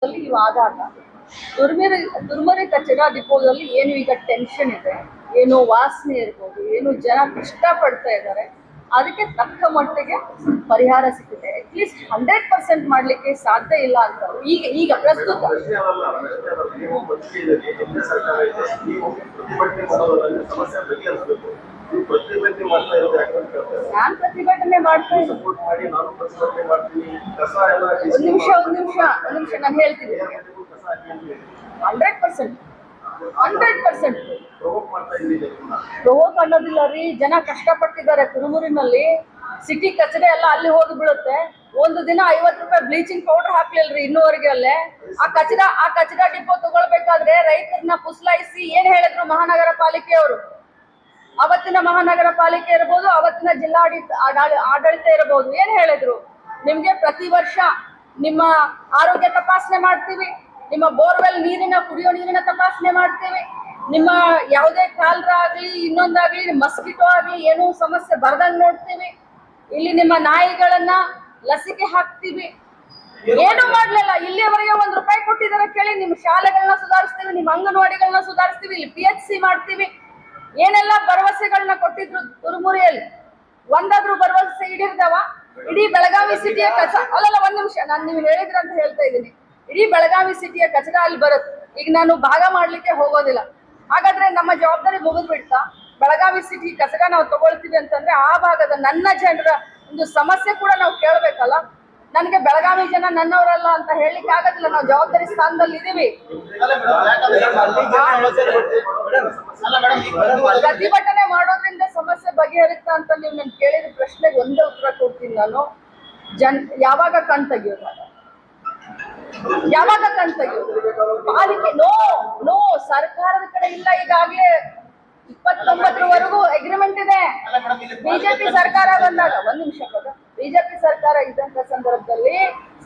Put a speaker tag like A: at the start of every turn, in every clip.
A: ಆದಾಗ ತುರ್ಮರಿ ಕಚರಾ ಡಿಪೋದಲ್ಲಿ ಏನು ಈಗ ಟೆನ್ಷನ್ ಇದೆ, ಏನು ವಾಸನೆ ಇರ್ಬೋದು, ಏನು ಜನ ಕಷ್ಟಪಡ್ತಾ ಇದ್ದಾರೆ, ಅದಕ್ಕೆ ತಕ್ಕ ಮಟ್ಟಿಗೆ ಪರಿಹಾರ ಸಿಗುತ್ತೆ. ಅಟ್ಲೀಸ್ಟ್ 100% ಮಾಡ್ಲಿಕ್ಕೆ ಸಾಧ್ಯ ಇಲ್ಲ ಅಂತ ಈಗ ಪ್ರಸ್ತುತ ನಾನು ಪ್ರತಿಭಟನೆ ಮಾಡ್ತಾ ಇದ್ದೀನಿ. ಒಂದು ನಿಮಿಷ ನಾನು ಹೇಳ್ತೀನಿ. 100% ಪ್ರವೋಕ್ ಅನ್ನೋದಿಲ್ಲ ರೀ. ಜನ ಕಷ್ಟಪಟ್ಟಿದ್ದಾರೆ. ತುರುಮೂರಿನಲ್ಲಿ ಸಿಟಿ ಕಚಡೆ ಎಲ್ಲ ಅಲ್ಲಿ ಹೋಗಿ ಬೀಳುತ್ತೆ. ಒಂದು ದಿನ 50 ರೂಪಾಯಿ ಬ್ಲೀಚಿಂಗ್ ಪೌಡರ್ ಹಾಕ್ಲಿಲ್ರಿ ಇನ್ನೂವರೆಗೆ ಅಲ್ಲೇ. ಆ ಕಚಡ ಡಿಪೋ ತಗೊಳ್ಬೇಕಾದ್ರೆ ರೈತರನ್ನ ಪುಸ್ಲಾಯಿಸಿ ಏನ್ ಹೇಳಿದ್ರು ಮಹಾನಗರ ಪಾಲಿಕೆಯವರು. ಅವತ್ತಿನ ಮಹಾನಗರ ಪಾಲಿಕೆ ಇರಬಹುದು, ಅವತ್ತಿನ ಆಡಳಿತ ಇರಬಹುದು, ಏನ್ ಹೇಳಿದ್ರು? ನಿಮ್ಗೆ ಪ್ರತಿ ವರ್ಷ ನಿಮ್ಮ ಆರೋಗ್ಯ ತಪಾಸಣೆ ಮಾಡ್ತೀವಿ, ನಿಮ್ಮ ಬೋರ್ವೆಲ್ ಕುಡಿಯೋ ನೀರಿನ ತಪಾಸಣೆ ಮಾಡ್ತೀವಿ, ನಿಮ್ಮ ಯಾವುದೇ ಕಾಲರ ಆಗ್ಲಿ ಇನ್ನೊಂದಾಗ್ಲಿ ಮಸ್ಕಿಟೋ ಆಗ್ಲಿ ಏನೂ ಸಮಸ್ಯೆ ಬರ್ದಂಗ್ ನೋಡ್ತೀವಿ, ಇಲ್ಲಿ ನಿಮ್ಮ ನಾಯಿಗಳನ್ನ ಲಸಿಕೆ ಹಾಕ್ತೀವಿ. ಏನು ಮಾಡ್ಲಿಲ್ಲ. ಇಲ್ಲಿಯವರೆಗೆ ₹1 ಕೊಟ್ಟಿದ್ದಾರೆ ಕೇಳಿ. ನಿಮ್ಮ ಶಾಲೆಗಳನ್ನ ಸುಧಾರಿಸ್ತೀವಿ, ನಿಮ್ಮ ಅಂಗನವಾಡಿಗಳನ್ನ ಸುಧಾರಿಸ್ತೀವಿ, ಇಲ್ಲಿ PHC ಮಾಡ್ತೀವಿ. ಏನೆಲ್ಲ ಭರವಸೆಗಳನ್ನ ಕೊಟ್ಟಿದ್ರು ತುರುಮೂರಿಯಲ್ಲಿ, ಒಂದಾದ್ರೂ ಭರವಸೆ ಈಡೇರಿದವ? ಇಡೀ ಬೆಳಗಾವಿ ಸಿಟಿಯ ಅಲ್ಲಲ್ಲ, ಒಂದ್ ನಿಮಿಷ, ನಾನು ನೀವು ಹೇಳಿದ್ರ ಅಂತ ಹೇಳ್ತಾ ಇದ್ದೀನಿ. ಇಡೀ ಬೆಳಗಾವಿ ಸಿಟಿಯ ಕಚಡ ಅಲ್ಲಿ ಬರುತ್ತೆ. ಈಗ ನಾನು ಭಾಗ ಮಾಡ್ಲಿಕ್ಕೆ ಹೋಗೋದಿಲ್ಲ. ಹಾಗಾದ್ರೆ ನಮ್ಮ ಜವಾಬ್ದಾರಿ ಮುಗಿದ್ ಬಿಡ್ತಾ? ಬೆಳಗಾವಿ ಸಿಟಿ ಕಚಡ ನಾವು ತಗೊಳ್ತೀವಿ ಅಂತಂದ್ರೆ ಆ ಭಾಗದ ನನ್ನ ಜನರ ಒಂದು ಸಮಸ್ಯೆ ಕೂಡ ನಾವು ಕೇಳ್ಬೇಕಲ್ಲ. ನನಗೆ ಬೆಳಗಾವಿ ಜನ ನನ್ನವರಲ್ಲ ಅಂತ ಹೇಳಲಿಕ್ಕೆ ಆಗೋದಿಲ್ಲ. ನಾವು ಜವಾಬ್ದಾರಿ ಸ್ಥಾನದಲ್ಲಿ ಇದೀವಿ. ಪ್ರತಿಭಟನೆ ಮಾಡೋದ್ರಿಂದ ಸಮಸ್ಯೆ ಬಗೆಹರಿತಾ ಅಂತ ನೀವು ನನ್ ಕೇಳಿದ ಪ್ರಶ್ನೆಗೆ ಒಂದೇ ಉತ್ತರ ಕೊಡ್ತೀನಿ ನಾನು. ಯಾವಾಗ ಕಣ್ ತೆಗಿಯೋದು? ಪಾಲಿಕೆ ನೋ ಸರ್ಕಾರದ ಕಡೆ ಇಲ್ಲ. ಈಗಾಗಲೇ 29ರವರೆಗೂ ಅಗ್ರಿಮೆಂಟ್ ಇದೆ. ಬಿಜೆಪಿ ಸರ್ಕಾರ ಬಂದಾಗ, ಒಂದ್ ನಿಮಿಷ, ಬಿಜೆಪಿ ಸರ್ಕಾರ ಇದ್ದಂತ ಸಂದರ್ಭದಲ್ಲಿ,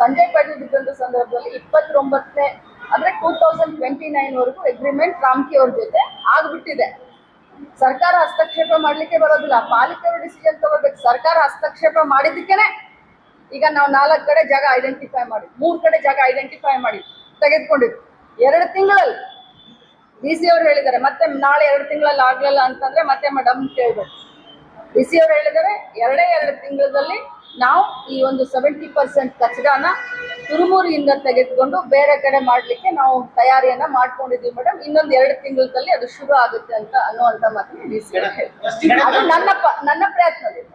A: ಸಂಜಯ್ ಪಾಟೀಲ್ ಇದ್ದಂತ ಸಂದರ್ಭದಲ್ಲಿ 29ನೇ ಅಂದ್ರೆ 2029 ವರೆಗೂ ಅಗ್ರಿಮೆಂಟ್ ರಾಮ್ಕಿ ಅವ್ರ ಜೊತೆ ಆಗ್ಬಿಟ್ಟಿದೆ. ಸರ್ಕಾರ ಹಸ್ತಕ್ಷೇಪ ಮಾಡ್ಲಿಕ್ಕೆ ಬರೋದಿಲ್ಲ. ಪಾಲಿಕೆಯವರು ಡಿಸಿಷನ್ ತಗೋಬೇಕು. ಸರ್ಕಾರ ಹಸ್ತಕ್ಷೇಪ ಮಾಡಿದ್ದಕ್ಕೇನೆ ಈಗ ನಾವು 4 ಕಡೆ ಜಾಗ ಐಡೆಂಟಿಫೈ ಮಾಡಿ, 3 ಕಡೆ ಜಾಗ ಐಡೆಂಟಿಫೈ ಮಾಡಿ ತೆಗೆದುಕೊಂಡಿದ್ವಿ 2 ತಿಂಗಳಲ್ಲಿ. DC ಅವ್ರು ಹೇಳಿದ್ದಾರೆ, ಮತ್ತೆ ನಾಳೆ 2 ತಿಂಗಳಲ್ಲಿ ಆಗ್ಲಿಲ್ಲ ಅಂತಂದ್ರೆ ಮತ್ತೆ ಮೇಡಮ್ ಕೇಳ್ಬೇಕು. DC ಅವ್ರು ಹೇಳಿದ್ದಾರೆ 2 ತಿಂಗಳಲ್ಲಿ ನಾವು ಈ ಒಂದು 70% ಕಚಡಾನ ತುರುಮೂರಿಯಿಂದ ತೆಗೆದುಕೊಂಡು ಬೇರೆ ಕಡೆ ಮಾಡ್ಲಿಕ್ಕೆ ನಾವು ತಯಾರಿಯನ್ನ ಮಾಡ್ಕೊಂಡಿದೀವಿ ಮೇಡಮ್. ಇನ್ನೊಂದು 2 ತಿಂಗಳಲ್ಲಿ ಅದು ಶುರು ಆಗುತ್ತೆ ಅಂತ ಅನ್ನುವಂತ ಮಾತನ್ನು DC ಅವರು ಹೇಳಿದ್ದಾರೆ. ಅದು ನನ್ನ ಪ್ರಯತ್ನದಿಂದ.